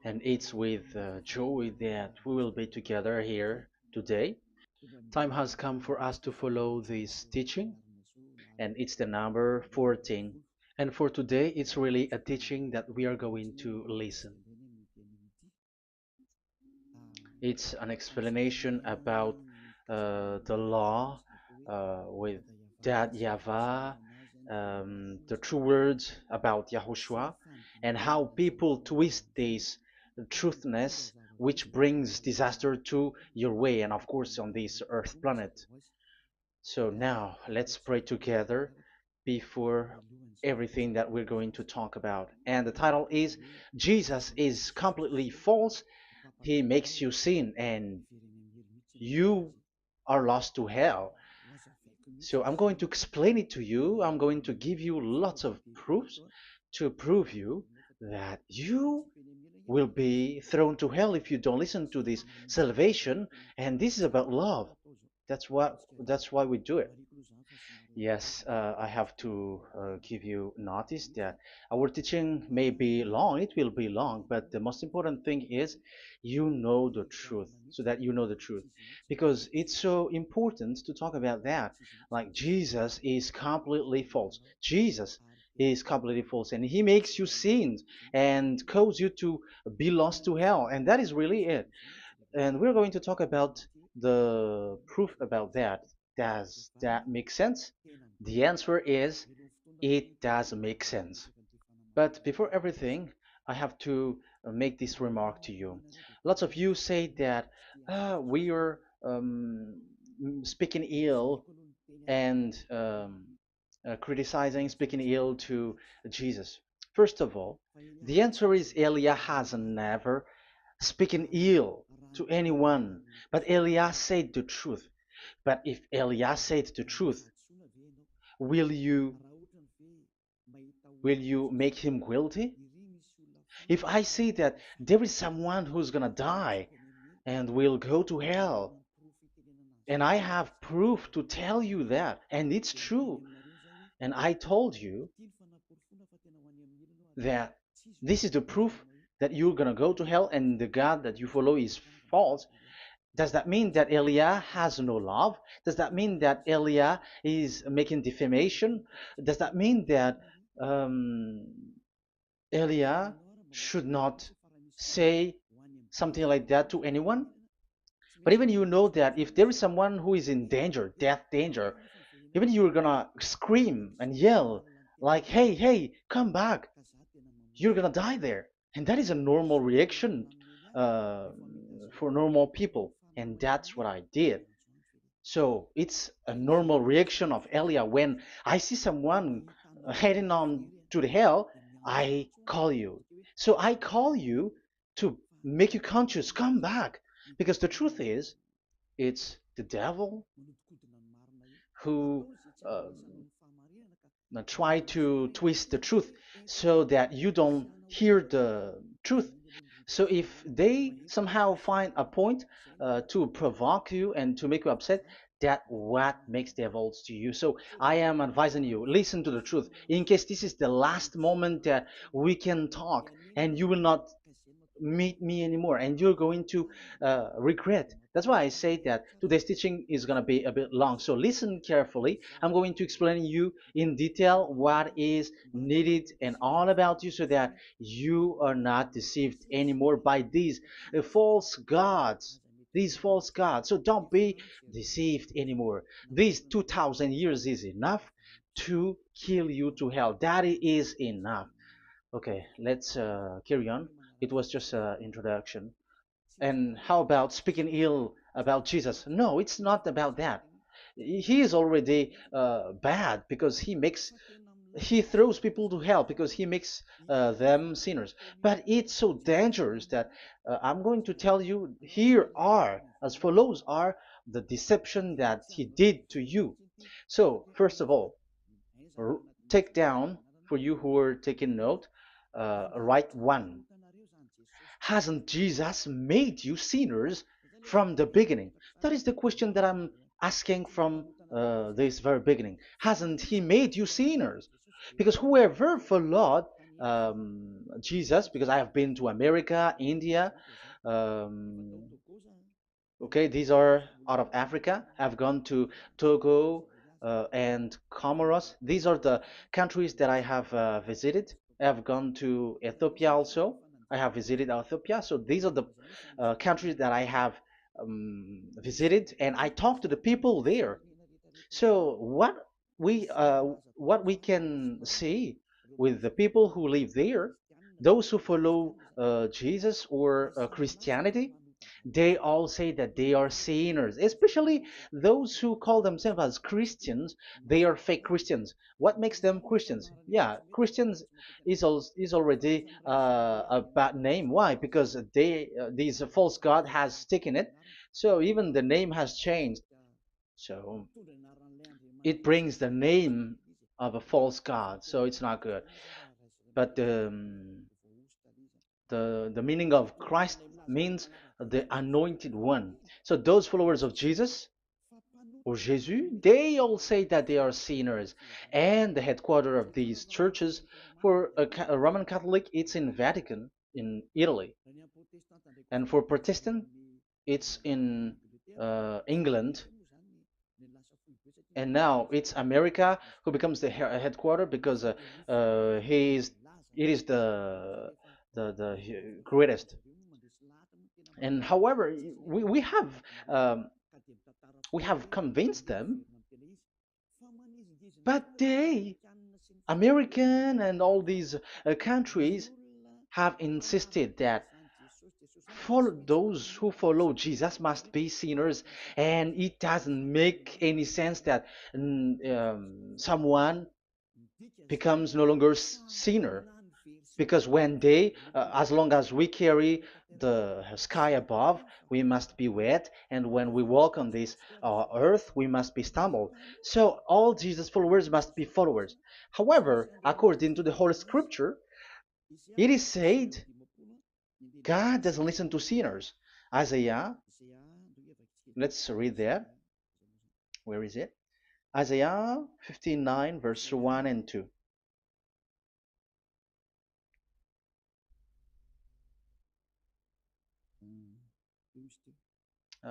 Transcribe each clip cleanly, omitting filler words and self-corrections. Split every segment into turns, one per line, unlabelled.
And it's with joy that we will be together here today. Time has come for us to follow this teaching, and it's the number 14. And for today, it's really a teaching that we are going to listen. It's an explanation about the law with that YAHVAH, the true words about YAHOSHUAH, and how people twist this truthness which brings disaster to your way and of course on this earth planet. So now let's pray together before everything that we're going to talk about. And the title is Jesus is completely false. He makes you sin and you are lost to hell. So I'm going to explain it to you. I'm going to give you lots of proofs to prove you that you will be thrown to hell if you don't listen to this salvation. And this is about love. That's why we do it. Yes, I have to give you notice that our teaching may be long, it will be long, but the most important thing is you know the truth, so that you know the truth. Because it's so important to talk about that. Like Jesus is completely false. Jesus is completely false, and he makes you sin and cause you to be lost to hell, and that is really it. And we're going to talk about the proof about that. Does that make sense? The answer is it does make sense. But before everything, I have to make this remark to you. Lots of you say that we are speaking ill and criticizing, speaking ill to Jesus. First of all, the answer is Elia has never speaking ill to anyone, but Elia said the truth. But if Elia said the truth, will you make him guilty? If I say that there is someone who's gonna die and will go to hell, and I have proof to tell you that, and it's true, and I told you that this is the proof that you're gonna go to hell and the God that you follow is false, does that mean that Elia has no love? Does that mean that Elia is making defamation? Does that mean that um, Elia should not say something like that to anyone? But even you know that if there is someone who is in danger, death danger, even you're gonna scream and yell like, hey, hey, come back. You're gonna die there. And that is a normal reaction uh, for normal people. And that's what I did. So it's a normal reaction of Elia. When I see someone heading on to the hell, I call you. So I call you to make you conscious, come back. Because the truth is, it's the devil who uh, try to twist the truth so that you don't hear the truth. So if they somehow find a point to provoke you and to make you upset, that what makes devils to you. So I am advising you, listen to the truth. In case this is the last moment that we can talk and you will not meet me anymore and you're going to regret. That's why I say that today's teaching is going to be a bit long, so listen carefully. I'm going to explain you in detail what is needed and all about you so that you are not deceived anymore by these false gods, these false gods. So don't be deceived anymore. These 2000 years is enough to kill you to hell. That is enough. Okay, let's carry on. It was just an introduction. And how about speaking ill about Jesus? No, it's not about that. He is already bad because he throws people to hell because he makes them sinners. But it's so dangerous that I'm going to tell you here are as follows are the deception that he did to you. So first of all, take down for you who are taking note. Write one. Hasn't Jesus made you sinners from the beginning? That is the question that I'm asking from this very beginning. Hasn't he made you sinners? Because whoever followed Jesus, because I have been to America, India. Um, okay, these are out of Africa. I've gone to Togo and Comoros. These are the countries that I have visited. I have gone to Ethiopia also. I have visited Ethiopia. So these are the countries that I have visited, and I talked to the people there. So what we can see with the people who live there, those who follow Jesus or Christianity, they all say that they are sinners, especially those who call themselves as Christians. They are fake Christians. What makes them Christians? Yeah, Christians is already a bad name. Why? Because this false god has taken it. So even the name has changed. So it brings the name of a false god. So it's not good. But the meaning of Christ means the anointed one. So those followers of Jesus or Jesus, they all say that they are sinners. And the headquarters of these churches for a Roman Catholic, it's in Vatican in Italy, and for Protestant, it's in England. And now it's America who becomes the headquarter because he is it is the greatest. And however, we have um, we have convinced them, but they, American and all these countries, have insisted that follow those who follow Jesus must be sinners, and it doesn't make any sense that someone becomes no longer sinner, because when they as long as we carry the sky above, we must be wet, and when we walk on this earth, we must be stumbled. So all Jesus followers must be followers. However, according to the Holy Scripture, it is said God doesn't listen to sinners. Isaiah, let's read that. Where is it? Isaiah 59 verse 1 and 2.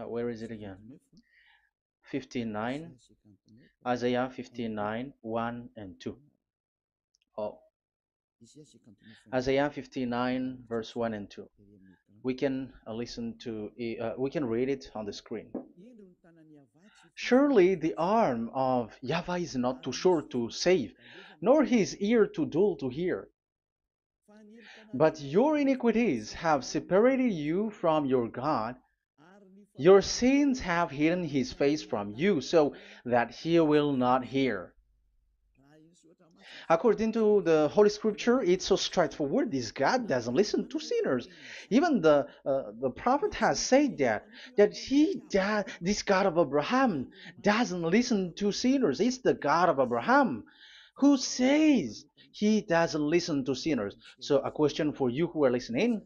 Where is it again? 59, Isaiah 59, 1 and 2. Oh, Isaiah 59, verse 1 and 2. We can we can read it on the screen. Surely the arm of Yahweh is not too short to save, nor his ear too dull to hear. But your iniquities have separated you from your God. Your sins have hidden his face from you so that he will not hear. According to the Holy Scripture, it's so straightforward. This God doesn't listen to sinners. Even the prophet has said that this God of Abraham doesn't listen to sinners. It's the God of Abraham who says he doesn't listen to sinners. So a question for you who are listening: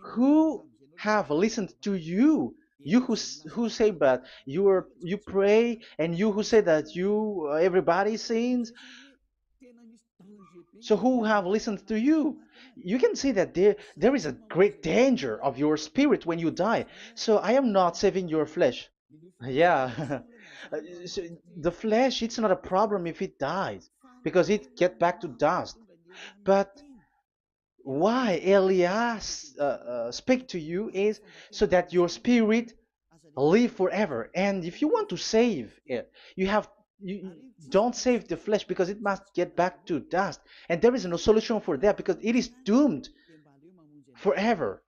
who have listened to you? You who say that you pray, and you who say that you everybody sins, so who have listened to you? You can see that there is a great danger of your spirit when you die. So I am not saving your flesh. Yeah. So the flesh, it's not a problem if it dies, because it get back to dust. But why Elias speak to you is so that your spirit live forever. And if you want to save it, you don't save the flesh, because it must get back to dust, and there is no solution for that because it is doomed forever.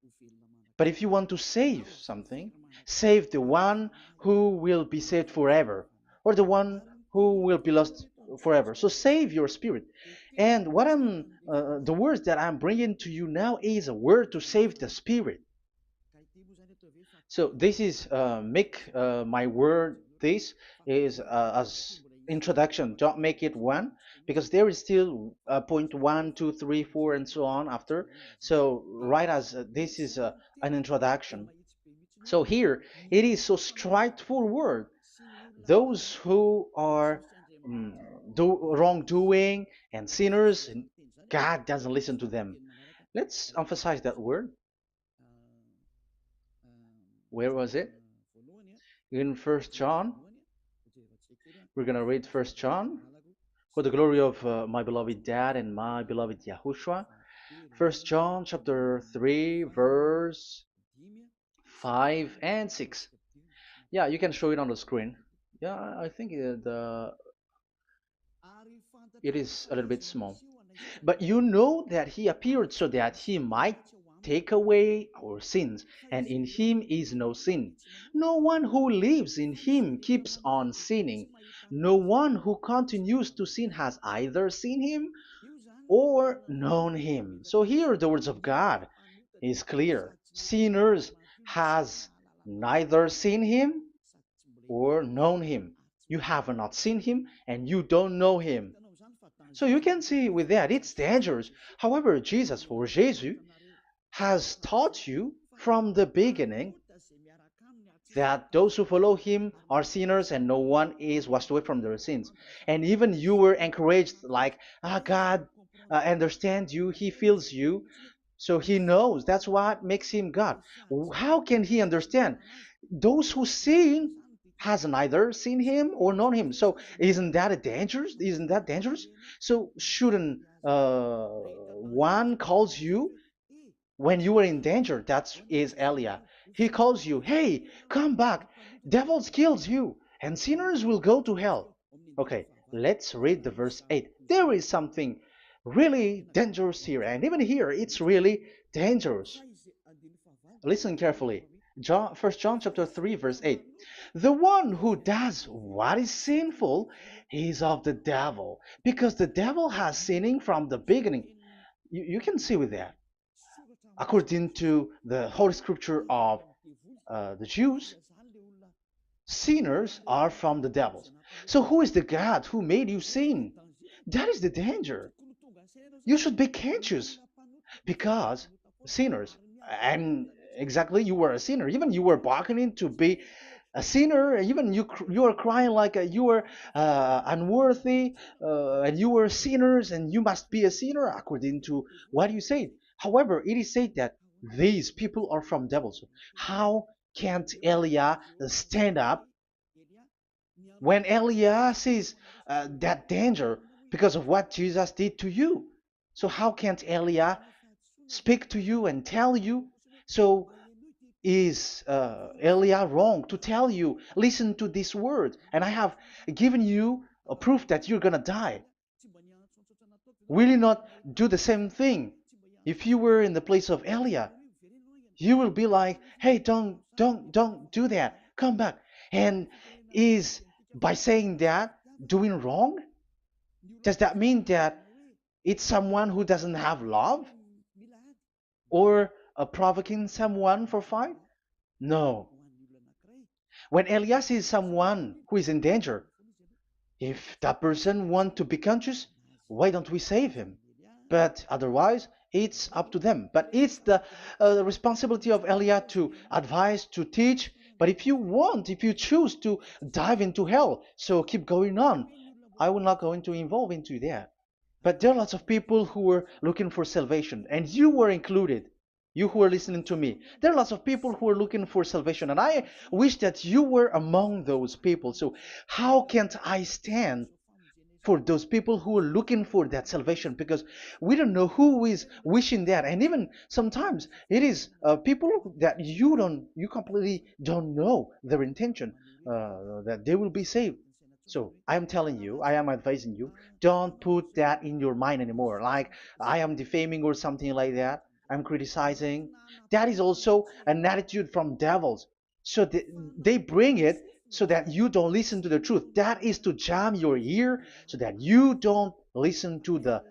But if you want to save something, save the one who will be saved forever, or the one who will be lost forever. So save your spirit. And the words that I'm bringing to you now is a word to save the spirit. So this is make my word. This is as introduction. Don't make it one, because there is still point one, two, three, four, and so on after. So right as this is an introduction. So here it is so straightforward. Those who are um, wrongdoing and sinners, God doesn't listen to them. Let's emphasize that word. Where was it? In First John. We're gonna read First John. For the glory of my beloved Dad and my beloved YAHOSHUAH. First John chapter 3 verse 5 and 6. Yeah, you can show it on the screen. Yeah, I think it is a little bit small. But you know that he appeared so that he might take away our sins, and in him is no sin. No one who lives in him keeps on sinning. No one who continues to sin has either seen him or known him. So here the words of God is clear. Sinners has neither seen him or known him. You have not seen him and you don't know him. So you can see with that it's dangerous. However, Jesus or Jesus has taught you from the beginning that those who follow him are sinners and no one is washed away from their sins. And even you were encouraged like, God understands you, he feels you, so he knows. That's what makes him God. How can he understand? Those who sin has neither seen him or known him. So isn't that a dangerous? Isn't that dangerous? So shouldn't one calls you when you were in danger? That is Elia. He calls you, hey, come back. Devils kills you, and sinners will go to hell. Okay, let's read the verse 8. There is something really dangerous here, and even here it's really dangerous. Listen carefully. John, 1 John chapter 3 verse 8. The one who does what is sinful is of the devil, because the devil has sinning from the beginning. You can see with that. According to the Holy Scripture of the Jews, sinners are from the devils. So who is the God who made you sin? That is the danger. You should be conscious because sinners, and exactly you were a sinner. Even you were bargaining to be a sinner. Even you are crying like you were unworthy, and you were sinners, and you must be a sinner according to what you said. However, it is said that these people are from devils. How can't Elia stand up when Elia sees that danger because of what Jesus did to you? So how can't Elia speak to you and tell you? So is Elia wrong to tell you, listen to this word, and I have given you a proof that you're gonna die? Will you not do the same thing? If you were in the place of Elia, you will be like, hey, don't do that. Come back. And is by saying that doing wrong? Does that mean that it's someone who doesn't have love? Or provoking someone for fight? No. When Elias sees someone who is in danger, if that person wants to be conscious, why don't we save him? But otherwise, it's up to them. But it's the responsibility of Elia to advise, to teach. But if you want, if you choose to dive into hell, so keep going on. I will not go into involve into that. But there are lots of people who were looking for salvation, and you were included. You who are listening to me, there are lots of people who are looking for salvation, and I wish that you were among those people. So how can't I stand for those people who are looking for that salvation? Because we don't know who is wishing that, and even sometimes it is people that you completely don't know their intention that they will be saved. So I am telling you, I am advising you, don't put that in your mind anymore. Like I am defaming or something like that. I'm criticizing. That is also an attitude from devils. So they bring it so that you don't listen to the truth. That is to jam your ear so that you don't listen to the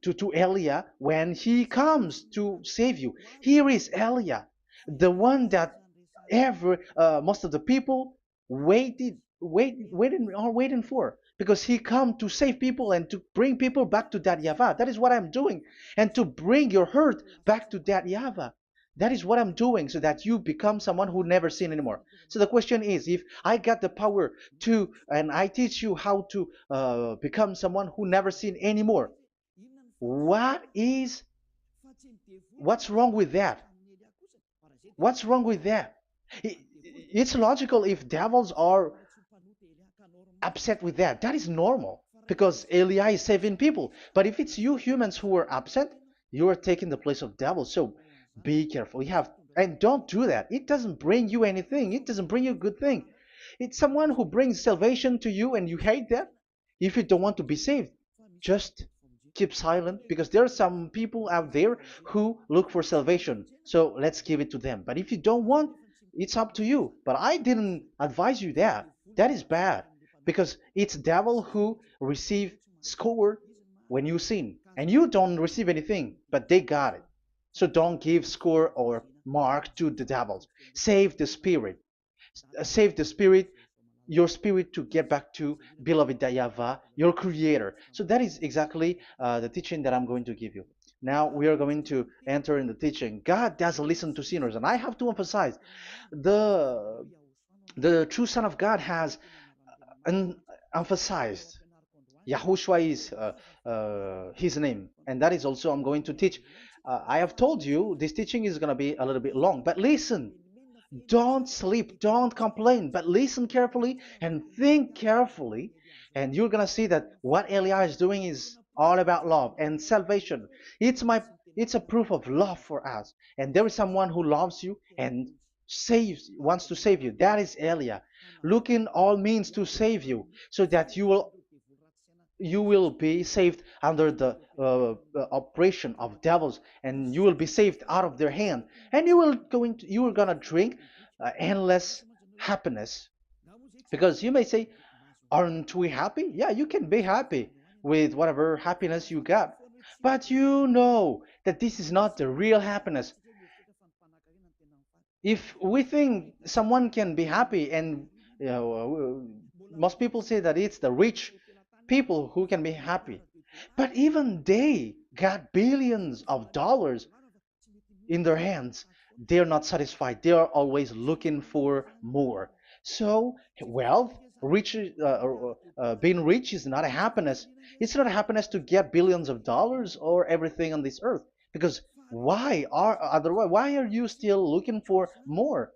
to Elia when he comes to save you. Here is Elia, the one that every most of the people waiting for, because he come to save people and to bring people back to that YAHVAH. That is what I'm doing, and to bring your hurt back to that YAHVAH. That is what I'm doing, so that you become someone who never sin anymore. So the question is, if I got the power to, and I teach you how to become someone who never sin anymore, What is what's wrong with that? What's wrong with that? It's logical if devils are upset with that. That is normal because Eli is saving people. But if it's you humans who are upset, you are taking the place of devils. So be careful. You have and don't do that. It doesn't bring you anything. It doesn't bring you a good thing. It's someone who brings salvation to you and you hate that. If you don't want to be saved, just keep silent because there are some people out there who look for salvation. So let's give it to them. But if you don't want, it's up to you. But I didn't advise you that. That is bad because it's devil who receive score when you sin and you don't receive anything, but they got it. So don't give score or mark to the devils. Save the spirit. Save the spirit, your spirit to get back to beloved Yahvah, your creator. So that is exactly the teaching that I'm going to give you. Now we are going to enter in the teaching. God doesn't listen to sinners, and I have to emphasize the the true Son of God has emphasized. Yahushua is his name, and that is also I'm going to teach. I have told you this teaching is going to be a little bit long, but listen. Don't sleep, don't complain, but listen carefully and think carefully, and you're gonna see that what Eli is doing is all about love and salvation. It's my it's a proof of love for us, and there is someone who loves you and wants to save you. That is Elia, looking all means to save you, so that you will be saved under the operation of devils, and you will be saved out of their hand, and you are gonna drink endless happiness. Because you may say, aren't we happy? Yeah, you can be happy with whatever happiness you got, but you know that this is not the real happiness. If we think someone can be happy, and most people say that it's the rich people who can be happy, but even they got billions of dollars in their hands, they're not satisfied. They are always looking for more. So wealth, being rich is not a happiness. It's not a happiness to get billions of dollars or everything on this earth. Because why are you still looking for more?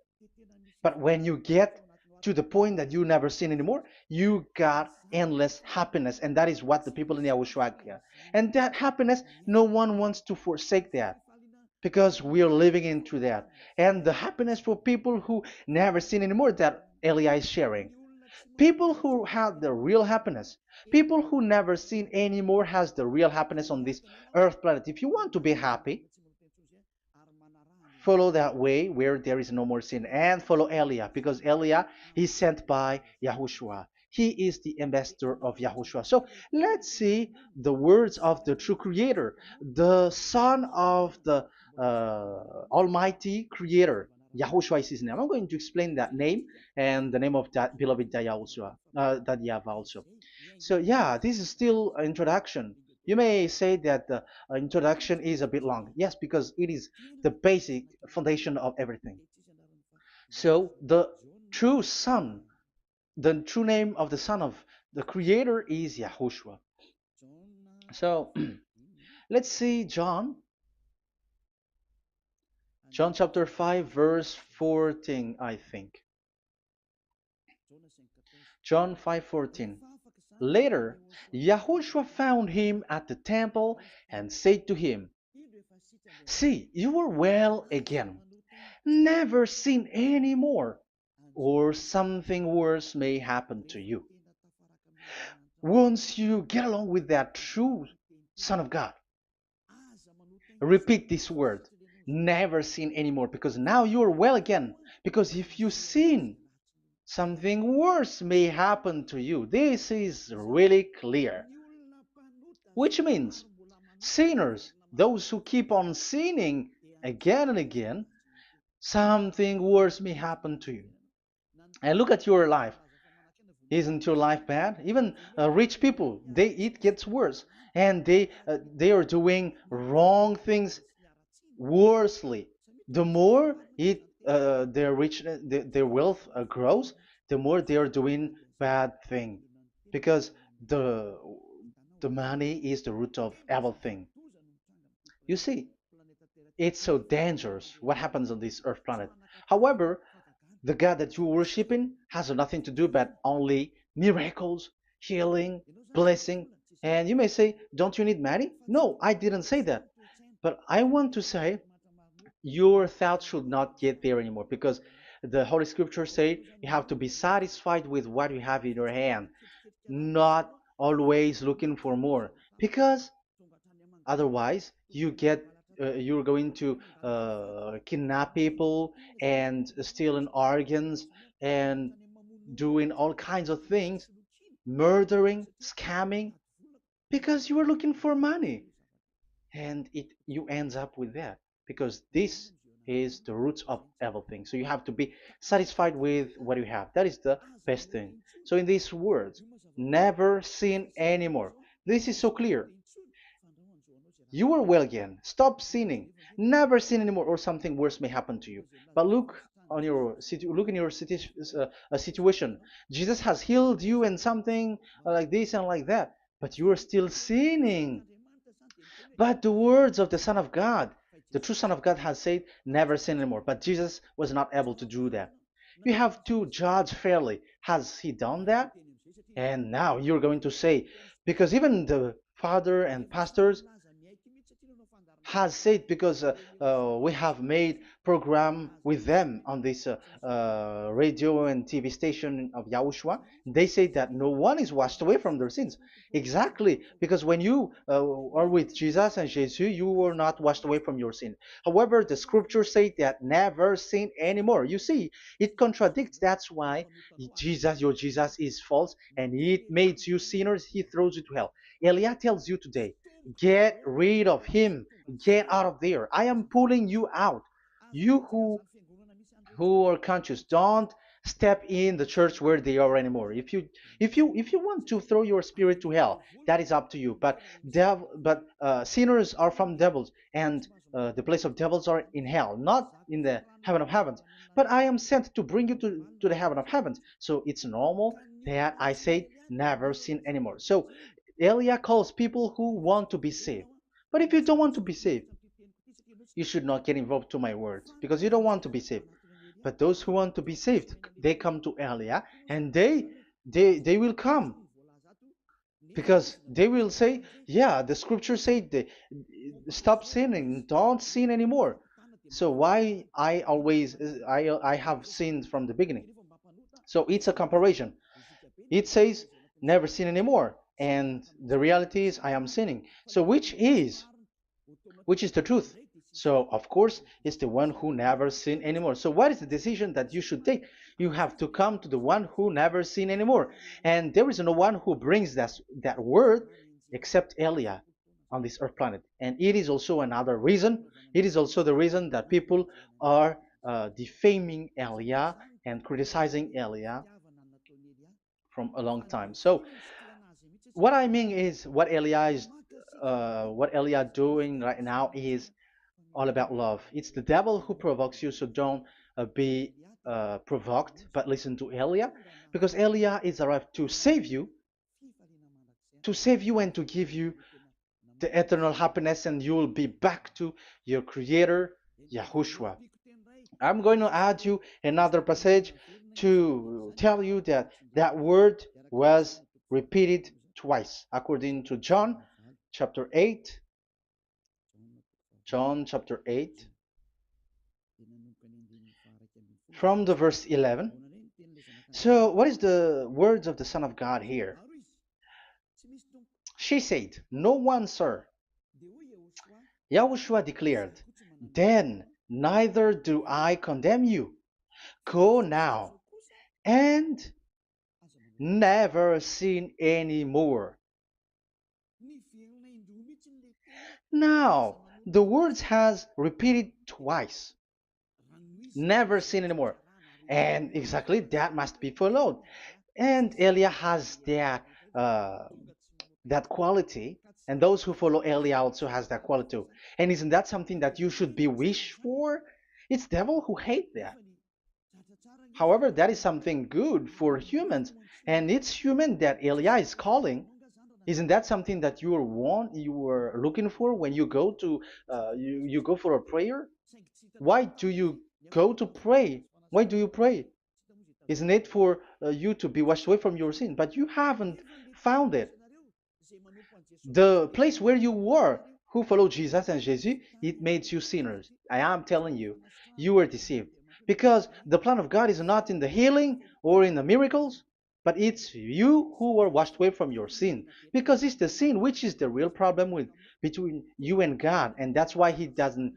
But when you get to the point that you never sin anymore, you got endless happiness, and that is what the people in Yahushua get. And that happiness, no one wants to forsake that because we are living into that. And the happiness for people who never sin anymore that Elia is sharing. People who have the real happiness, people who never sin anymore has the real happiness on this earth planet. If you want to be happy, follow that way where there is no more sin and follow Elia because Elia is sent by Yahushua. He is the ambassador of Yahushua. So let's see the words of the true creator, the son of the almighty creator. Yahushua is his name. I'm going to explain that name and the name of that beloved Yahushua, that Yahweh also. So yeah, this is still an introduction. You may say that the introduction is a bit long. Yes, because it is the basic foundation of everything. So the true Son, the true name of the Son of the Creator is Yahushua. So let's see John chapter 5 verse 14, I think. John 5:14. Later, Yahushua found him at the temple and said to him, "See, you are well again. Never sin any more, or something worse may happen to you." Once you get along with that true Son of God, repeat this word. Never sin anymore, because now you are well again. Because if you sin, something worse may happen to you. This is really clear. Which means sinners, those who keep on sinning again and again, something worse may happen to you. And look at your life. Isn't your life bad? Even rich people, it gets worse, and they are doing wrong things worsely. The more their rich their wealth grows, the more they are doing bad thing, because the The money is the root of everything. You see, it's so dangerous what happens on this earth planet. However, the God that you're worshiping has nothing to do but only miracles, healing, blessing. And you may say, don't you need money? No, I didn't say that. But I want to say your thoughts should not get there anymore because the Holy Scriptures say you have to be satisfied with what you have in your hand, not always looking for more. Because otherwise, you're going to kidnap people and stealing organs and doing all kinds of things, murdering, scamming, because you are looking for money, and it you ends up with that because this is the roots of everything. So you have to be satisfied with what you have. That is the best thing. So in these words, never sin anymore. This is so clear. You are well again. Stop sinning. Never sin anymore, or something worse may happen to you. But look in your situation. Jesus has healed you and something like this and like that, but you are still sinning. But the words of the Son of God, the true Son of God, has said, "Never sin anymore." But Jesus was not able to do that. You have to judge fairly. Has he done that? And now you're going to say, because even the father and pastors has said, because we have made program with them on this radio and TV station of Yahushua. They say that no one is washed away from their sins. Exactly, because when you are with Jesus and Jesus, you are not washed away from your sin. However, the scriptures say that never sin anymore. You see, it contradicts. That's why your Jesus is false, and it makes you sinners. He throws you to hell. Elia tells you today, get rid of him. Get out of there. I am pulling you out. You who are conscious, don't step in the church where they are anymore. If you want to throw your spirit to hell, that is up to you. But sinners are from devils, and the place of devils are in hell, not in the heaven of heavens. But I am sent to bring you to the heaven of heavens. So it's normal that I say never sin anymore. So Elia calls people who want to be saved. But if you don't want to be saved, you should not get involved to my words because you don't want to be saved. But those who want to be saved, they come to Elia, and they will come because they will say, yeah, the scriptures say they, stop sinning, don't sin anymore. So why I have sinned from the beginning? So it's a comparison. It says never sin anymore, and the reality is I am sinning. So which is the truth? So, of course, it's the one who never sin anymore. So, what is the decision that you should take? You have to come to the one who never sin anymore. And there is no one who brings that word except Elia on this earth planet. And it is also another reason. It is also the reason that people are defaming Elia and criticizing Elia from a long time. So, what I mean is what Elia doing right now is all about love. It's the devil who provokes you, so don't be provoked, but listen to Elia, because Elia is arrived to save you and to give you the eternal happiness, and you will be back to your Creator, Yahushua. I'm going to add you another passage to tell you that that word was repeated twice, according to chapter 8, John chapter 8, from the verse 11. So, what is the words of the Son of God here? She said, "No one, sir." Yahushua declared, "Then neither do I condemn you. Go now and never sin any more." Now, the words has repeated twice. Never sin anymore. And exactly that must be followed. And Elia has uh, that quality, and those who follow Elia also has that quality too. And isn't that something that you should be wish for? It's devil who hate that. However, that is something good for humans, and it's human that Elia is calling. Isn't that something that you were looking for when you go to you go for a prayer? Why do you go to pray? Why do you pray? Isn't it for you to be washed away from your sin? But you haven't found it. The place where you were, who followed Jesus and Jesus, it made you sinners. I am telling you, you were deceived. Because the plan of God is not in the healing or in the miracles, but it's you who were washed away from your sin. Because it's the sin which is the real problem with between you and God, and that's why He doesn't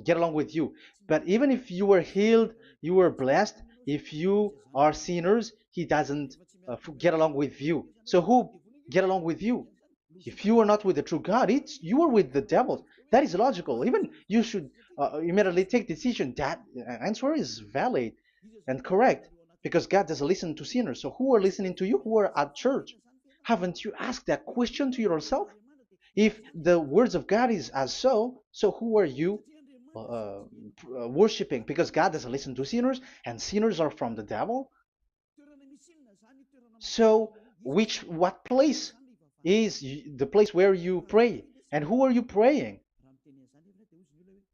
get along with you. But even if you were healed, you were blessed. If you are sinners, He doesn't get along with you. So who get along with you? If you are not with the true God, it's you are with the devil. That is logical. Even you should immediately take decision. That answer is valid and correct because God doesn't listen to sinners. So who are listening to you? Who are at church? Haven't you asked that question to yourself? If the words of God is as so who are you worshiping? Because God doesn't listen to sinners, and sinners are from the devil. So, what place is the place where you pray? And who are you praying?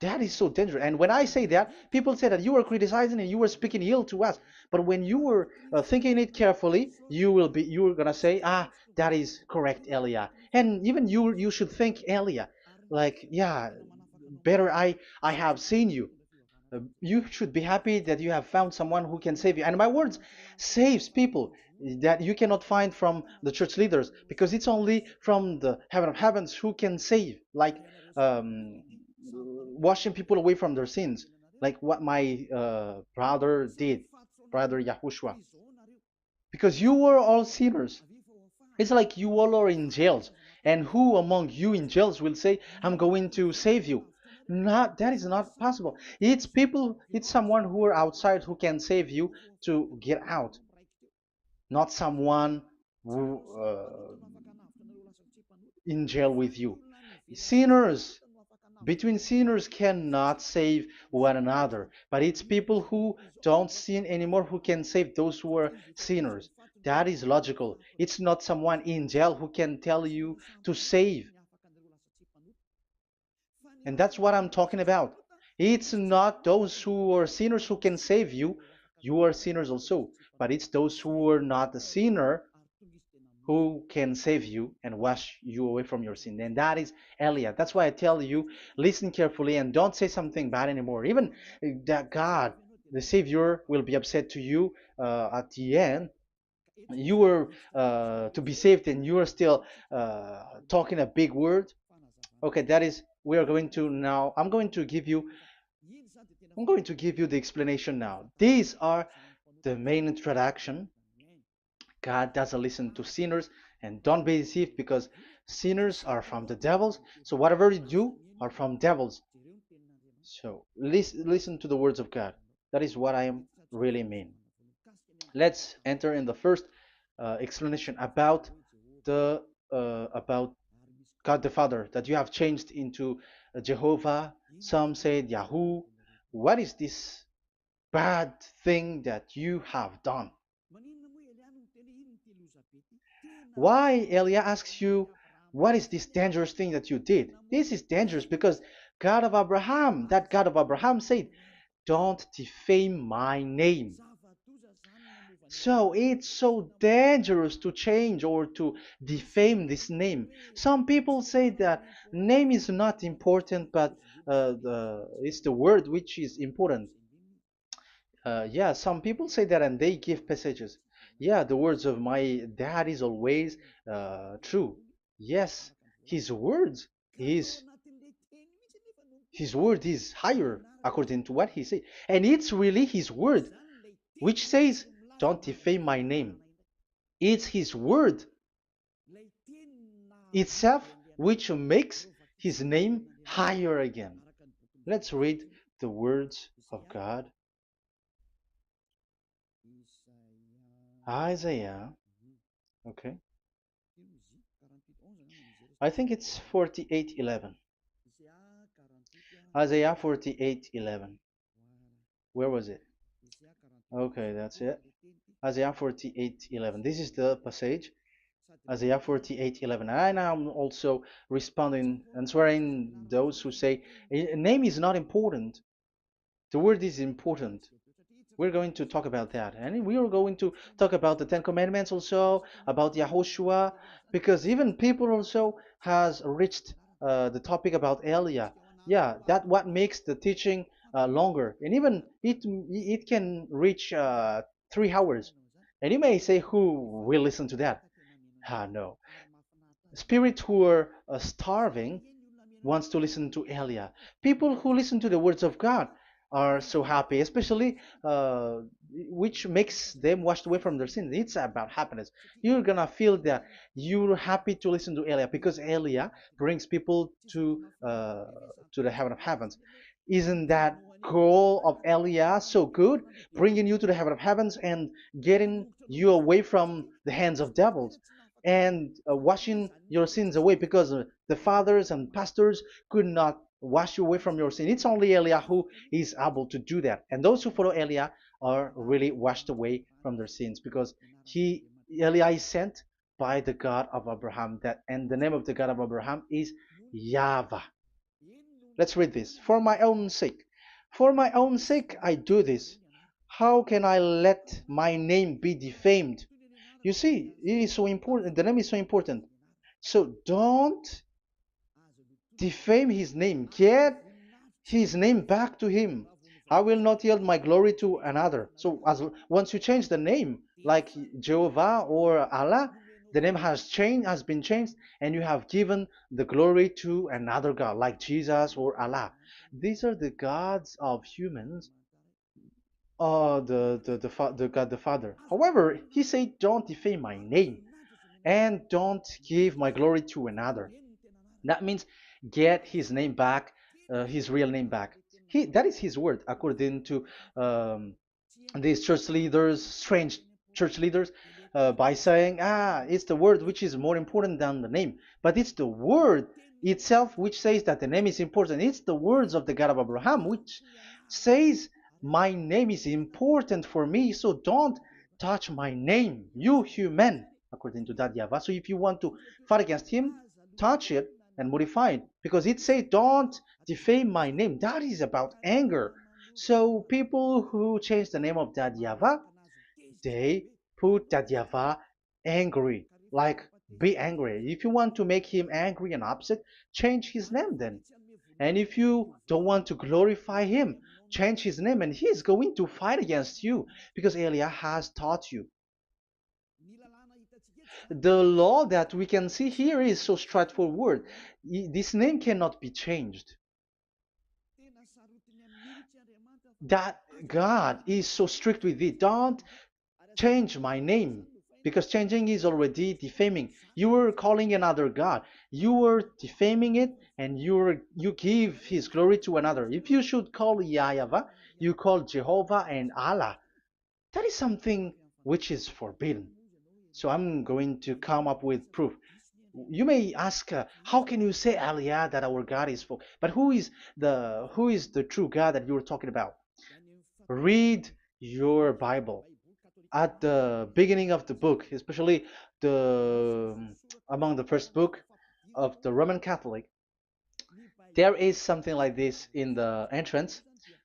That is so dangerous. And when I say that, people say that you were criticizing and you were speaking ill to us. But when you were thinking it carefully, you are gonna say, ah, that is correct, Elia. And even you should think, Elia, like, yeah, better I have seen you. You should be happy that you have found someone who can save you. And my words saves people that you cannot find from the church leaders because it's only from the heaven of heavens who can save, like um, washing people away from their sins, like what my brother did, brother Yahushua. Because you were all sinners. It's like you all are in jails. And who among you in jails will say, I'm going to save you? Not, that is not possible. It's people, it's someone who are outside who can save you to get out, not someone who in jail with you. Sinners, between sinners cannot save one another, but it's people who don't sin anymore who can save those who are sinners. That is logical. It's not someone in jail who can tell you to save. And that's what I'm talking about. It's not those who are sinners who can save you. You are sinners also. But it's those who are not a sinner who can save you and wash you away from your sin. And that is Eliah. That's why I tell you, listen carefully and don't say something bad anymore. Even that God, the Savior, will be upset to you at the end. You were to be saved and you are still talking a big word. Okay, that is, we are going to now, I'm going to give you the explanation now. These are the main introduction. God doesn't listen to sinners, and don't be deceived because sinners are from the devils. So whatever you do are from devils. So listen to the words of God. That is what I am really mean. Let's enter in the first explanation about God the Father that you have changed into Jehovah. Some said Yahoo. What is this bad thing that you have done? Why Elia asks you, what is this dangerous thing that you did? This is dangerous because God of Abraham, that God of Abraham said, don't defame my name. So it's so dangerous to change or to defame this name. Some people say that name is not important, but it's the word which is important. Yeah, some people say that and they give passages. Yeah, the words of my dad is always true. Yes, his words, his his word is higher according to what he said. And it's really his word which says, don't defame my name. It's his word itself which makes his name higher again. Let's read the words of God. Isaiah, okay. I think it's 48:11. Isaiah 48:11. Where was it? Okay, that's it. Isaiah 48:11. This is the passage. Isaiah 48:11. And I'm also responding, answering those who say a name is not important. The word is important. We're going to talk about that. And we are going to talk about the Ten Commandments also, about Yahushua, because even people also has reached the topic about Elia. Yeah, that what makes the teaching longer. And even it can reach 3 hours. And you may say, who will listen to that? Ah, no. Spirits who are starving wants to listen to Elia. People who listen to the words of God are so happy, especially which makes them washed away from their sins. It's about happiness. You're gonna feel that you're happy to listen to Elia because Elia brings people to the heaven of heavens. Isn't that goal of Elia so good, bringing you to the heaven of heavens and getting you away from the hands of devils? And washing your sins away because the fathers and pastors could not wash you away from your sin. It's only Eliah who is able to do that. And those who follow Eliah are really washed away from their sins because he Eliah is sent by the God of Abraham. That and the name of the God of Abraham is YAHVAH. Let's read this. For my own sake. For my own sake I do this. How can I let my name be defamed? You see, it is so important. The name is so important. So don't defame his name. Get his name back to him. I will not yield my glory to another. So as once you change the name, like Jehovah or Allah, the name has been changed, and you have given the glory to another God, like Jesus or Allah. These are the gods of humans, the God the Father. However, he said, "Don't defame my name, and don't give my glory to another." That means get his name back, his real name back. That is his word, according to um, these church leaders, strange church leaders, by saying, it's the word which is more important than the name. But it's the word itself which says that the name is important. It's the words of the God of Abraham which says, my name is important for me, so don't touch my name, you human, according to that Yahweh. So if you want to fight against him, touch it and modify it, because it says, don't defame my name. That is about anger. So people who change the name of that Yahweh, they put that Yahweh angry, like be angry. If you want to make him angry and upset, change his name then. And if you don't want to glorify him, change his name, and he's going to fight against you because Elia has taught you. The law that we can see here is so straightforward. This name cannot be changed. That God is so strict with it. Don't change my name, because changing is already defaming. You were calling another God. You were defaming it, and you give his glory to another. If you should call Yahweh, you call Jehovah and Allah. That is something which is forbidden. So I'm going to come up with proof. You may ask, how can you say Aliyah that our God is for? But who is the true God that you're talking about? Read your Bible at the beginning of the book, especially the among the first book of the Roman Catholic. There is something like this in the entrance.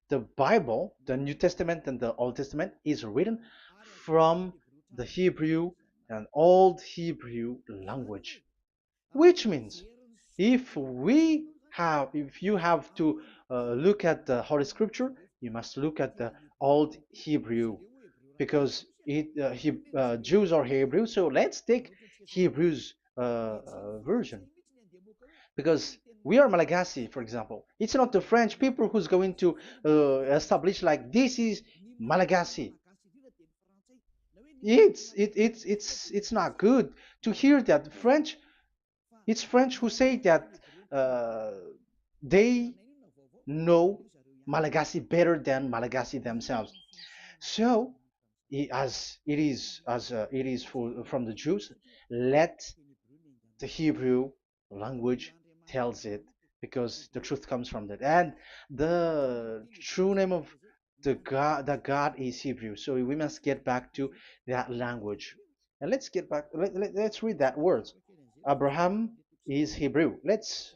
The Bible, the New Testament and the Old Testament, is written from the Hebrew and Old Hebrew language, which means if you have to look at the Holy Scripture, you must look at the Old Hebrew, because Jews are Hebrew. So let's take Hebrews version, because we are Malagasy, for example. It's not the French people who's going to establish like this is Malagasy. It's not good to hear that French. It's French who say that uh, they know Malagasy better than Malagasy themselves. So, as it is from the Jews, let the Hebrew language tells it, because the truth comes from that. And the true name of the God is Hebrew. So we must get back to that language. And let's get back. Let's read that word. Abraham is Hebrew. Let's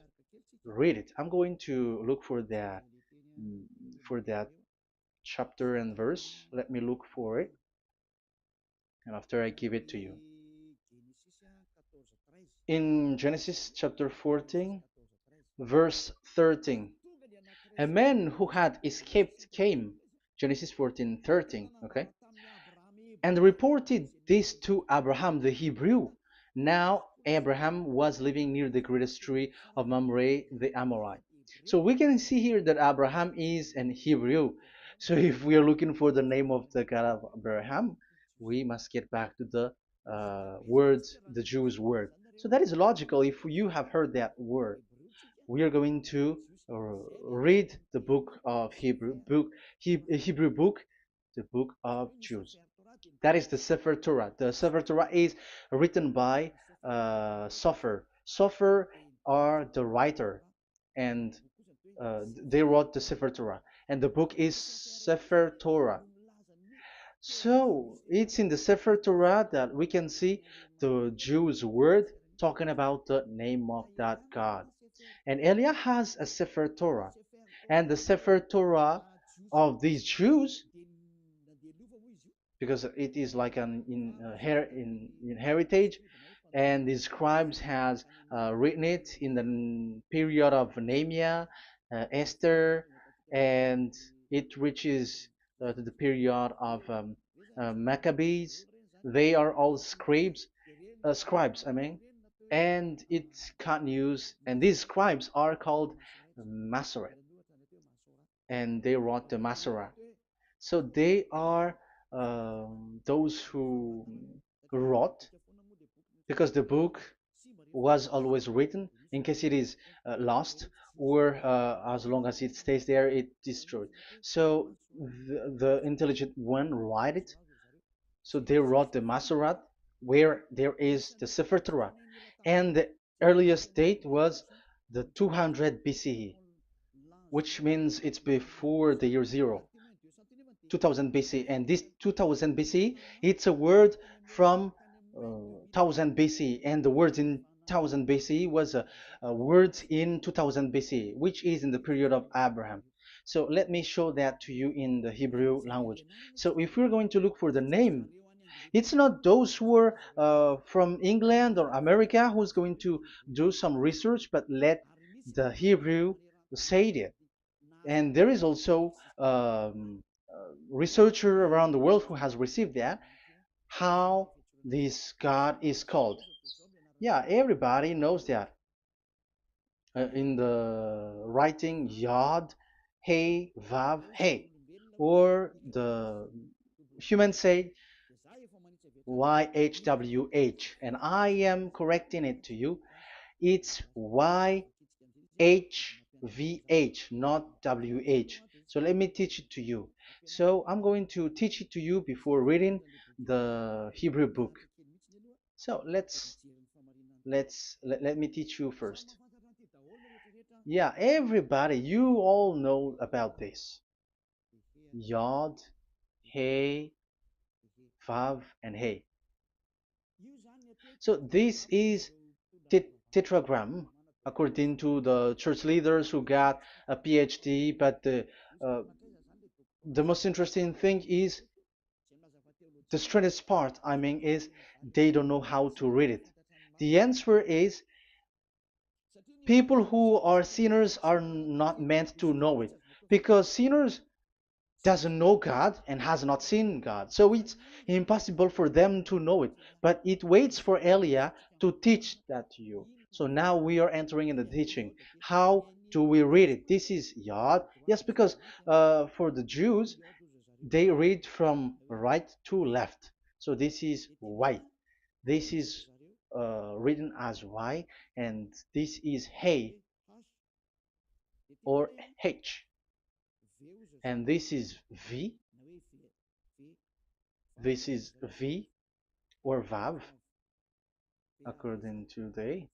read it. I'm going to look mm, for that chapter and verse. Let me look for it, and after I give it to you. In Genesis chapter 14, verse 13, a man who had escaped came, Genesis 14:13, okay, and reported this to Abraham the Hebrew. Now Abraham was living near the greatest tree of Mamre the Amorite. So we can see here that Abraham is an Hebrew. So if we are looking for the name of the God of Abraham, we must get back to the word, the Jewish word. So that is logical. If you have heard that word, we are going to read the book of Hebrew book, the book of Jews. That is the Sefer Torah. The Sefer Torah is written by Sofer. Sofer are the writer, and they wrote the Sefer Torah, and the book is Sefer Torah. So it's in the Sefer Torah that we can see the Jews' word talking about the name of that God. And Eliah has a Sefer Torah, and the Sefer Torah of these Jews, because it is like an in heritage, and the scribes has written it in the period of Nehemiah, Esther, and it reaches to the period of Maccabees. They are all scribes, I mean, and it continues, and these scribes are called Masoret, and they wrote the Masorah. So they are those who wrote, because the book was always written in case it is lost, or as long as it stays there, it destroyed. So the intelligent one write it. So they wrote the Masorat, where there is the Sefer Torah, and the earliest date was the 200 BCE, which means it's before the year zero. 2000 BC, and this 2000 BC, it's a word from 1000 BC, and the word in 1000 BC was a word in 2000 BC, which is in the period of Abraham. So let me show that to you in the Hebrew language. So if we're going to look for the name, it's not those who are from England or America who's going to do some research, but let the Hebrew say it. And there is also researcher around the world who has received that, how this God is called. Yeah, everybody knows that. In the writing Yod, Hey, Vav, Hey, or the human say YHWH, and I am correcting it to you. It's YHVH, not WH. So let me teach it to you. So I'm going to teach it to you before reading the Hebrew book. So let me teach you first. Yeah, everybody, you all know about this. Yod, Hey, Vav, and Hey. So this is tetragram, according to the church leaders who got a PhD. But the most interesting thing is, the strangest part, I mean, is they don't know how to read it. The answer is, people who are sinners are not meant to know it, because sinners doesn't know God and has not seen God. So it's impossible for them to know it. But it waits for Elia to teach that to you. So now we are entering in the teaching. How do we read it? This is Yod. Yes, because for the Jews, they read from right to left. So this is Y. This is written as Y, and this is Hey or H. And this is V. This is V or Vav, according to the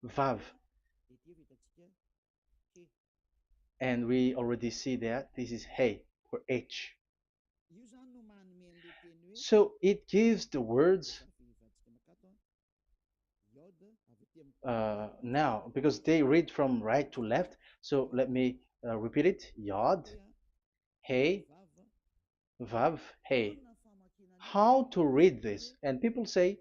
Vav. And we already see that this is Hey. or H. So it gives the words now because they read from right to left. So let me repeat it. Yod, Hey, Vav, Hey. How to read this? And people say,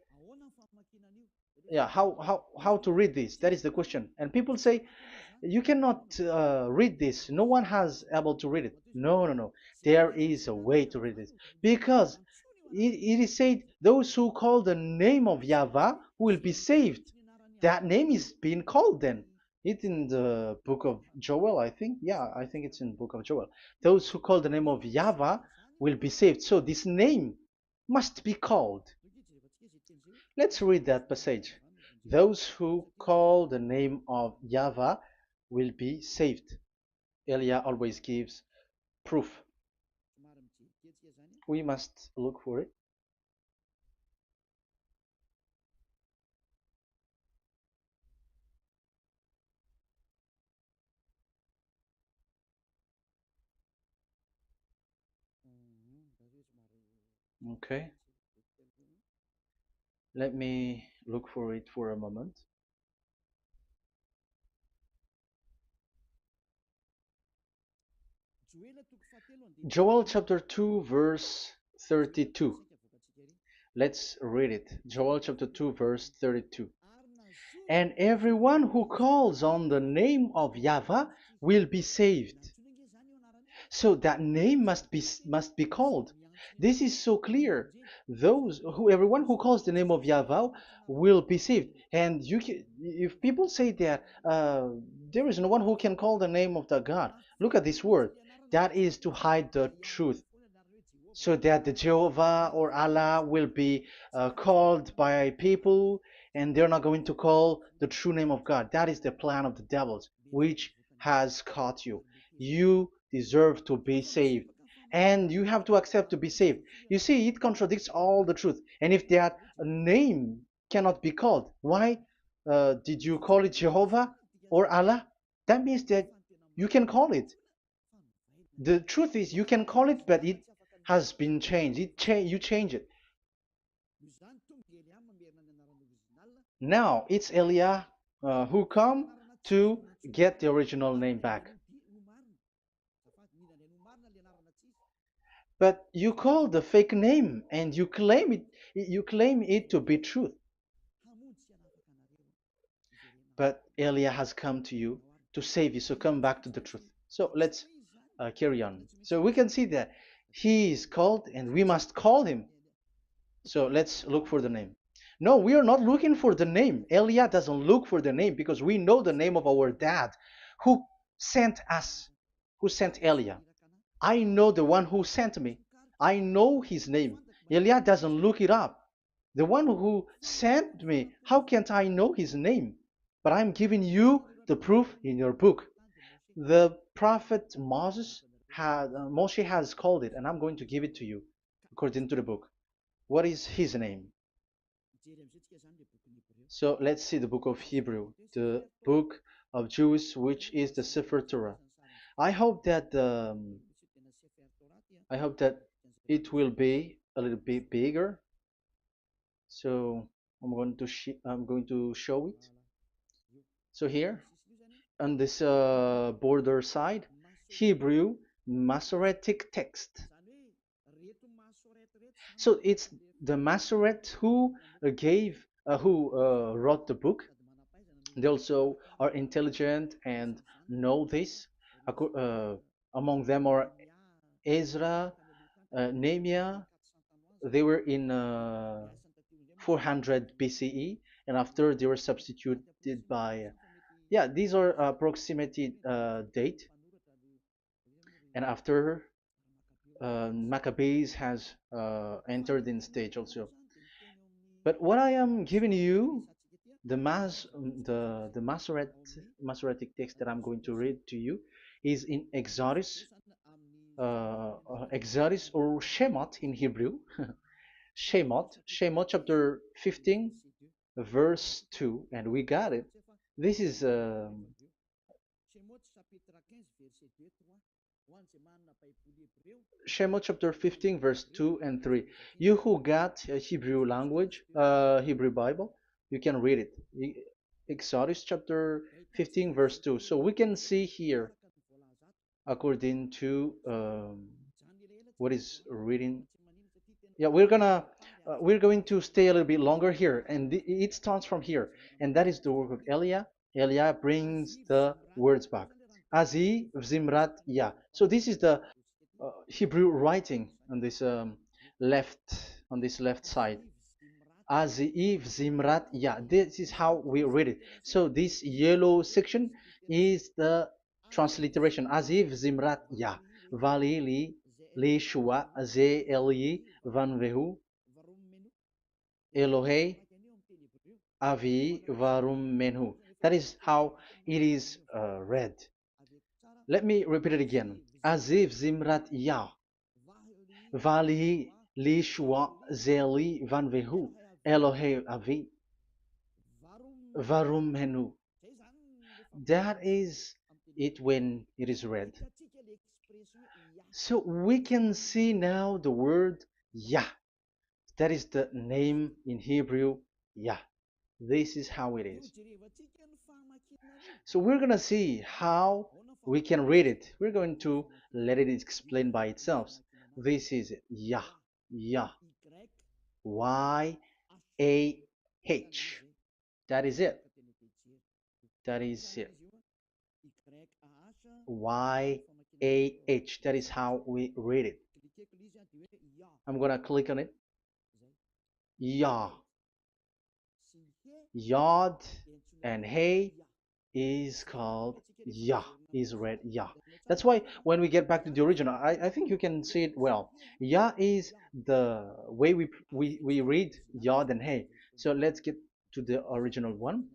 yeah, how to read this? That is the question. And people say, you cannot read this. No one has able to read it. No, no, no. There is a way to read this because it is said those who call the name of Yahweh will be saved. That name is being called then. It's in the book of Joel, I think. Yeah, I think it's in the book of Joel. Those who call the name of Yahweh will be saved. So this name must be called. Let's read that passage. Those who call the name of Yahweh will be saved. Elia always gives proof. We must look for it. Okay. Let me look for it for a moment. Joel chapter 2, verse 32. Let's read it. Joel chapter 2, verse 32. And everyone who calls on the name of Yahweh will be saved. So that name must be called. This is so clear. Everyone who calls the name of Yahweh will be saved. And if people say that there is no one who can call the name of the God, look at this word. That is to hide the truth, so that the Jehovah or Allah will be called by people, and they're not going to call the true name of God. That is the plan of the devils, which has caught you. You deserve to be saved, and you have to accept to be saved. You see, it contradicts all the truth. And if that name cannot be called, why did you call it Jehovah or Allah? That means that you can call it. The truth is, you can call it, but it has been changed. You change it. Now it's Elia who come to get the original name back. But you call the fake name and you claim it. You claim it to be truth. But Elia has come to you to save you. So come back to the truth. So let's carry on. So we can see that he is called and we must call him. So let's look for the name. No, we are not looking for the name. Elia doesn't look for the name because we know the name of our dad who sent us, who sent Elia. I know the one who sent me. I know his name. Elia doesn't look it up. The one who sent me, how can't I know his name? But I'm giving you the proof in your book. The prophet Moshe has called it, and I'm going to give it to you according to the book. What is his name? So let's see the book of Hebrew, the book of Jews, which is the Sefer Torah. I hope that it will be a little bit bigger. So I'm going to show it. So here on this border side, Hebrew Masoretic text. So it's the Masoret who wrote the book. They also are intelligent and know this. Among them are Ezra, Nehemiah. They were in 400 BCE, and after they were substituted by, yeah, these are approximated date. And after Maccabees has entered in stage also. But what I am giving you, the Masoretic text that I'm going to read to you is in Exodus or Shemot in Hebrew. Shemot chapter 15 verse 2, and we got it. This is Shemot chapter 15, verse 2 and 3. You who got a Hebrew language, Hebrew Bible, you can read it. Exodus chapter 15, verse 2. So we can see here, according to what is reading. Yeah, we're going to stay a little bit longer here, and it starts from here, and that is the work of Eliah. Eliah brings the words back. Azi Zimrat Ya. So this is the Hebrew writing on this left on this left side. Aziv Zimrat Ya. This is how we read it. So this yellow section is the transliteration. Aziv Zimrat Ya. Vali li shua ze eli van vehu Elohei avi varum menhu. That is how it is read. Let me repeat it again. Aziv Zimrat Ya. Vali li shua ze eli van vehu Elohei avi varum menhu. That is it when it is read. So we can see now the word Yah. That is the name in Hebrew, Yah. This is how it is. So we're going to see how we can read it. We're going to let it explain by itself. This is it. Yah. Yah. Y-A-H. That is it. That is it. Y-A-H. That is how we read it. I'm going to click on it. Yah. Yod and Hey is called Yah, is read Yah. That's why when we get back to the original, I think you can see it well. Yah is the way we read Yod and Hey. So let's get to the original one.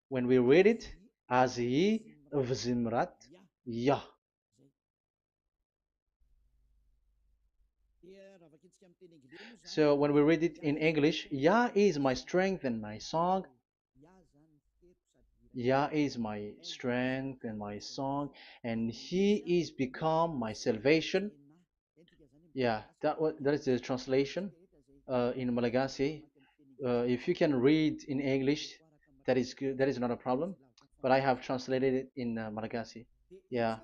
When we read it, Azi Vzimrat Yah. So when we read it in English, Yah is my strength and my song. Yah is my strength and my song, and He is become my salvation. Yeah, that is the translation in Malagasy. If you can read in English, that is good. That is not a problem. But I have translated it in Malagasy. Yeah.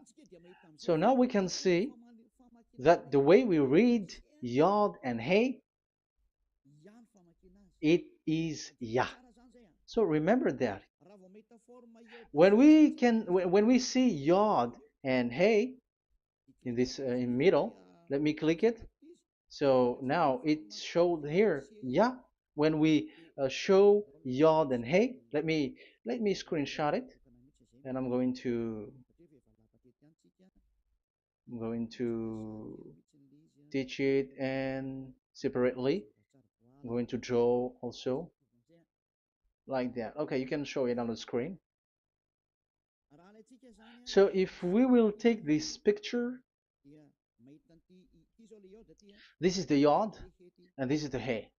So now we can see that the way we read Yod and Hey, it is Yah. So remember that when we see Yod and Hey in this in middle, let me click it. So now it showed here, yeah. When we show Yod and Hey, let me screenshot it, and I'm going to teach it and separately. I'm going to draw also like that. Okay, you can show it on the screen. So if we will take this picture, this is the Yod and this is the Hey.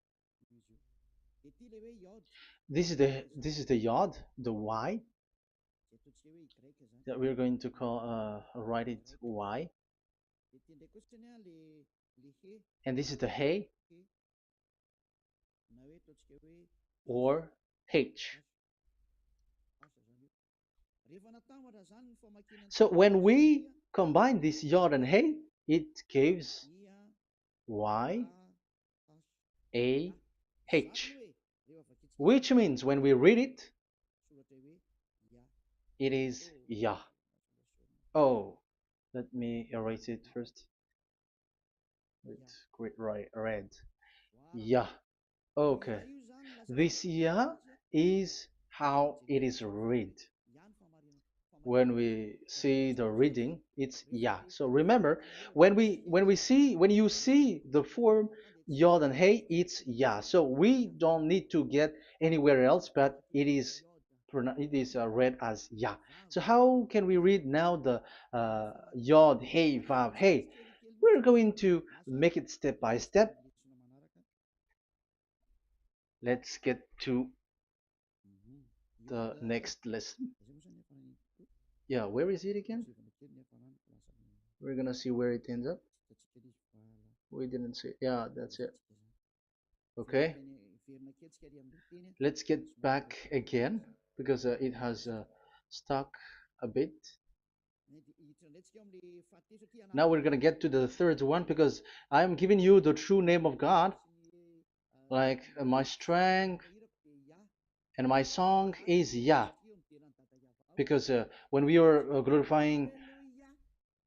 This is the Yod, the Y that we're going to call write it Y, and this is the Hey or H. So when we combine this Yod and Hey, it gives Y A H, which means when we read it, it is Yah. Oh, let me erase it first with great red. Yah. Okay. This Yah is how it is read. When we see the reading, it's Yah. So remember, when you see the form Yod and Hey, it's Yah. So we don't need to get anywhere else, but it is read as Yah. So how can we read now the Yod, Hey, Vav, Hey? We're going to make it step by step. Let's get to the next lesson. Yeah, where is it again? We're gonna see where it ends up. We didn't see. Yeah, that's it. Okay. Let's get back again because it has stuck a bit. Now we're gonna get to the third one because I'm giving you the true name of God, like my strength and my song is Yah, because when we are glorifying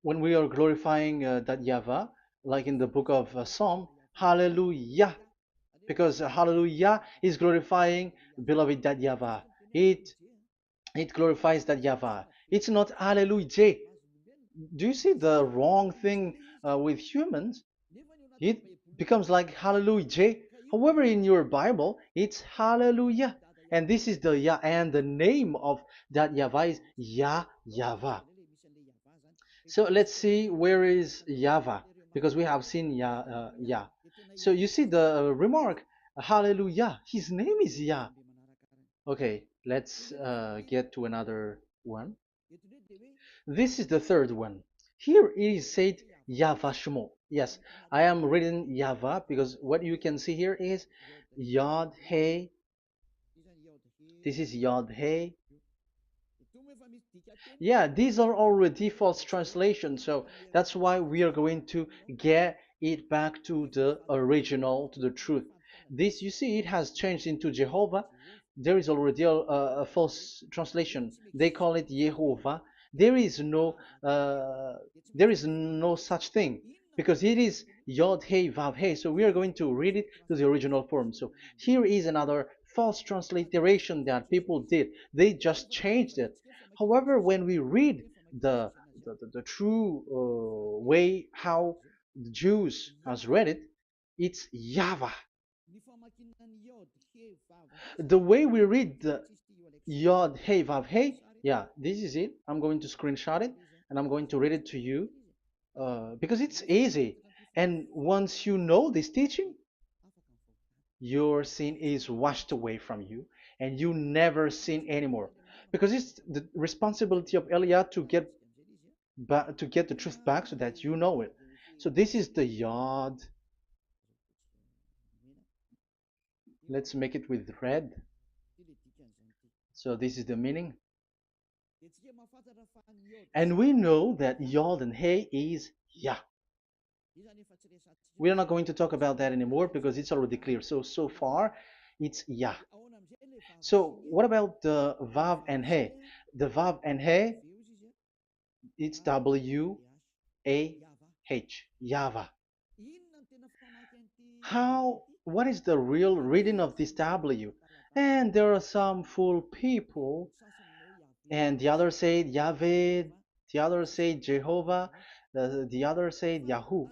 that Yahvah, like in the book of Psalm, Hallelujah, because Hallelujah is glorifying beloved that Yahvah. It it glorifies that Yahvah. It's not Hallelujah. Do you see the wrong thing with humans? It becomes like Hallelujah. However, in your Bible, it's Hallelujah. And this is the Yah, and the name of that Yahvah is Yahvah. So let's see where is Yahvah, because we have seen Yah. So you see the remark, Hallelujah. His name is Yah. Okay, let's get to another one. This is the third one. Here it is said YAHVAH. Yes, I am reading Yahvah because what you can see here is Yod Hey. This is Yod Hey. Yeah, these are already false translations, so that's why we are going to get it back to the original, to the truth. This, you see, it has changed into Jehovah. There is already a false translation. They call it Yehovah. There is no, uh, there is no such thing because it is Yod Hey Vav Hey. So we are going to read it to the original form. So here is another false transliteration that people did. They just changed it. However, when we read the true way how the Jews has read it, it's Yahvah. The way we read the Yod Hey Vav Hey, yeah, this is it. I'm going to screenshot it and I'm going to read it to you because it's easy. And once you know this teaching, your sin is washed away from you and you never sin anymore. Because it's the responsibility of Eliah to get to get the truth back so that you know it. So this is the Yod. Let's make it with red. So this is the meaning. And we know that Yod and Hey is Yah. We are not going to talk about that anymore because it's already clear. So far, it's Yah. So what about the Vav and He? The Vav and He, it's W-A-H, Yahvah. What is the real reading of this W? And there are some fool people, and the others say Yahweh, the others say Jehovah, the others say Yahoo.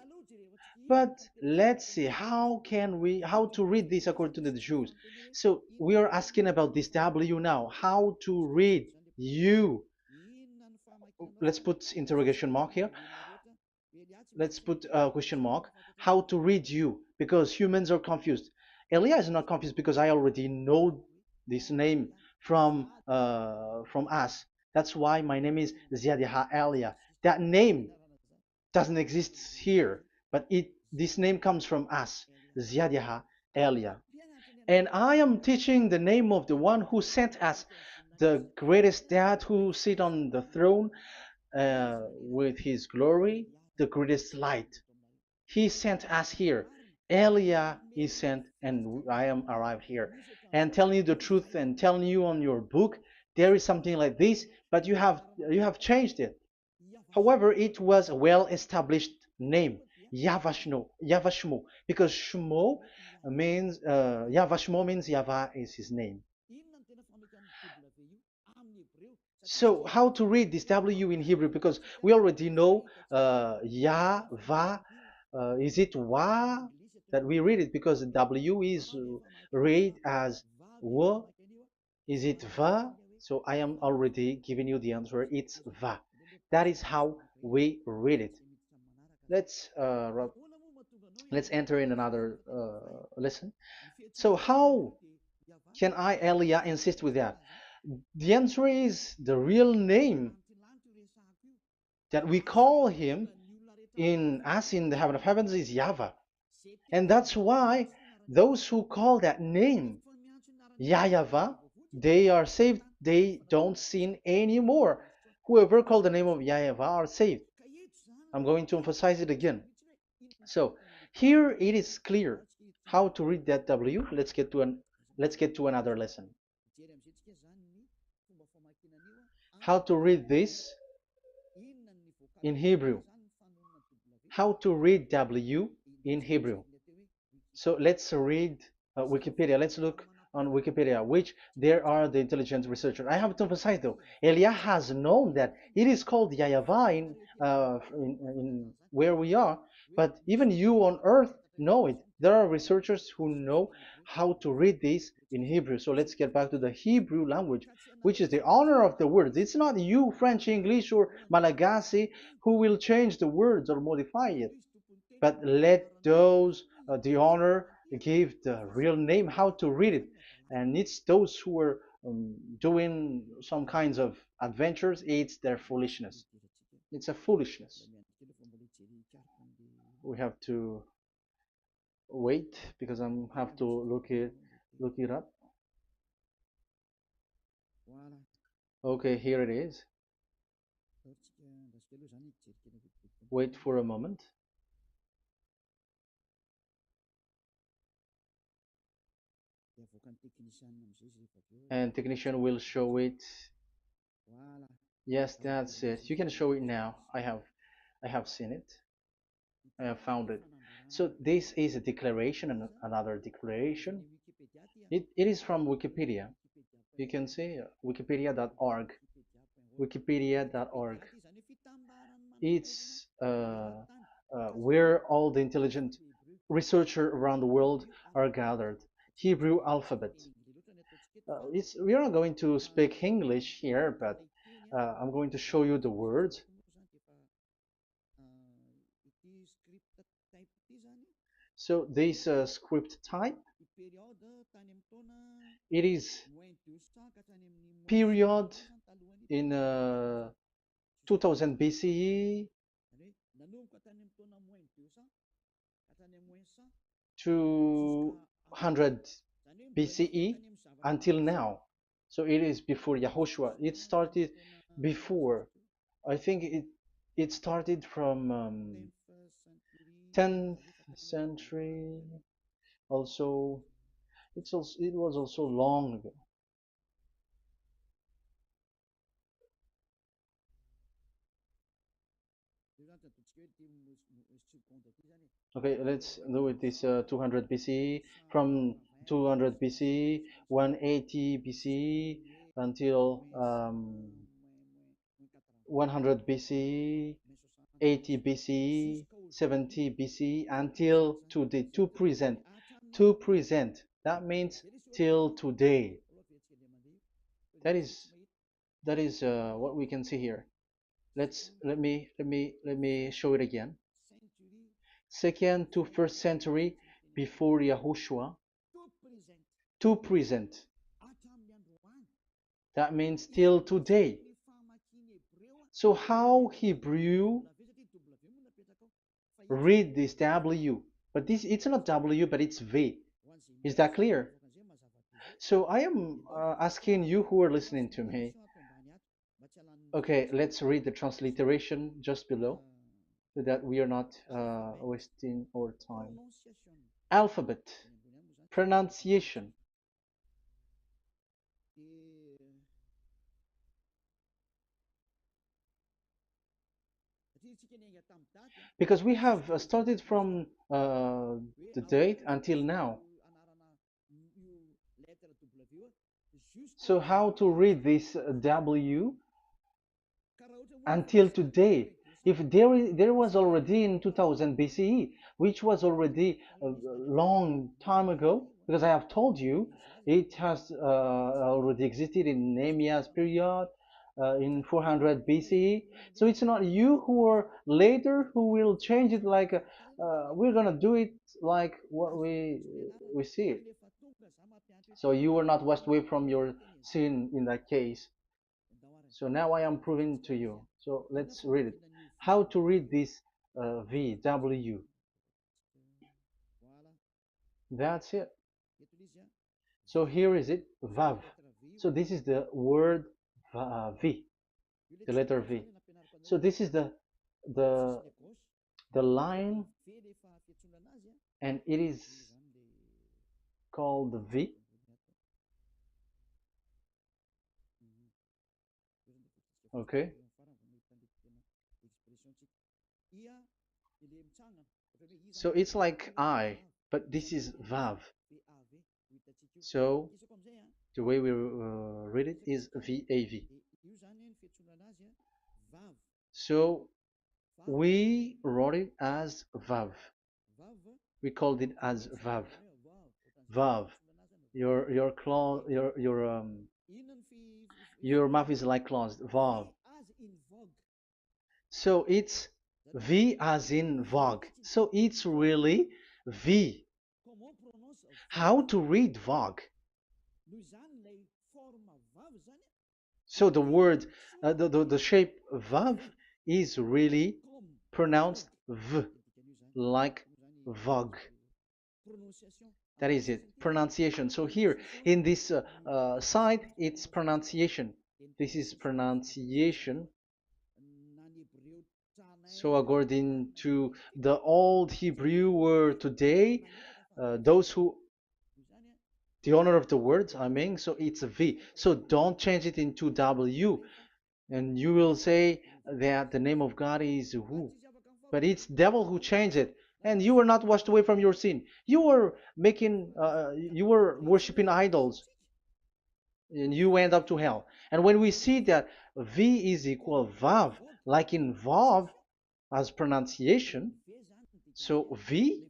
But let's see how to read this according to the Jews. So we are asking about this W now. How to read you? Let's put interrogation mark here. Let's put a question mark. How to read you? Because humans are confused. Elia is not confused because I already know this name from us. That's why my name is Ziadiha Elia. That name doesn't exist here, but this name comes from us, Ziadiha Elia. And I am teaching the name of the one who sent us, the greatest dad who sit on the throne with his glory, the greatest light. He sent us here. Elia is sent, and I am arrived here. And telling you the truth and telling you on your book, there is something like this, but you have changed it. However, it was a well-established name, Yahvah, because Shmo means Yahvah means Yahvah is his name. So how to read this W in Hebrew? Because we already know Yahvah. Is it Wa that we read it? Because W is read as W. Is it Va? So I am already giving you the answer. It's Va. That is how we read it. Let's enter in another lesson. So how can I, Elia, insist with that? The answer is the real name that we call him in us in the heaven of heavens is YAHVAH. And that's why those who call that name YAHVAH, they are saved. They don't sin anymore. Whoever called the name of YAHVAH are saved. I'm going to emphasize it again. So here it is clear how to read that W. Let's get to another lesson. How to read this in Hebrew. How to read W in Hebrew. So let's read Wikipedia. Let's look on Wikipedia, which there are the intelligent researchers. I have to emphasize though, Elia has known that it is called YAHVAH in where we are, but even you on earth know it. There are researchers who know how to read this in Hebrew. So let's get back to the Hebrew language, which is the honor of the words. It's not you, French, English, or Malagasy, who will change the words or modify it, but let those the honor give the real name how to read it. And it's those who are doing some kinds of adventures, it's their foolishness. It's a foolishness. We have to wait because I have to look it up. Okay, here it is. Wait for a moment. And technician will show it. Yes, that's it. You can show it now. I have seen it. I have found it. So this is a declaration and another declaration. It is from Wikipedia. You can see wikipedia.org. Wikipedia.org. It's where all the intelligent researchers around the world are gathered. Hebrew alphabet. We are not going to speak English here, but I'm going to show you the words. So this script type, it is period in 2000 BCE to 100 BCE until now. So it is before Yahushua. It started before. I think it started from 10th century. Also, it was also long ago. Okay, let's do it this 200 BCE, from 200 BCE, 180 BCE until 100 BCE, 80 BCE, 70 BCE until today, to present. To present. That means till today. That is what we can see here. Let me show it again. Second to first century before Yahushua, to present. That means till today. So how Hebrew read this W? But this it's not W, but it's V. Is that clear? So I am asking you who are listening to me. Okay, let's read the transliteration just below, so that we are not wasting our time. Alphabet, pronunciation. Because we have started from the date until now. So how to read this W until today? If there was already in 2000 BCE, which was already a long time ago, because I have told you it has already existed in Nehemiah's period, in 400 BCE. So it's not you who are later who will change it like we're gonna do it like what we see it. So you were not washed away from your sin in that case. So now I am proving to you. So let's read it. How to read this V, W. That's it. So here is it, Vav. So this is the word V, the letter V. So this is the the line, and it is called the V. Okay. So it's like I, but this is Vav. So the way we read it is VAV. So we wrote it as Vav. We called it as Vav. Vav. Your claw, your mouth is like closed. Vav. So it's V as in Vogue. So it's really V. How to read Vogue? So the word, the shape Vav is really pronounced V, like Vogue. That is it, pronunciation. So here in this side, it's pronunciation. This is pronunciation. So according to the old Hebrew word today, those who, the owner of the words, I mean, so it's a V. So don't change it into W. And you will say that the name of God is who? But it's devil who changed it. And you were not washed away from your sin. You were you were worshiping idols. And you went up to hell. And when we see that V is equal Vav, like in Vav as pronunciation, so V,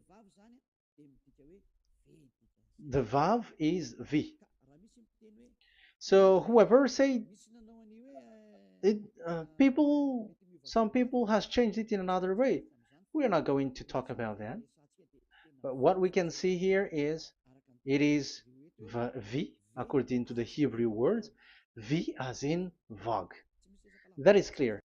the Vav is V. So whoever say it, some people has changed it in another way. We are not going to talk about that. But what we can see here is it is V according to the Hebrew words, V as in Vog. That is clear.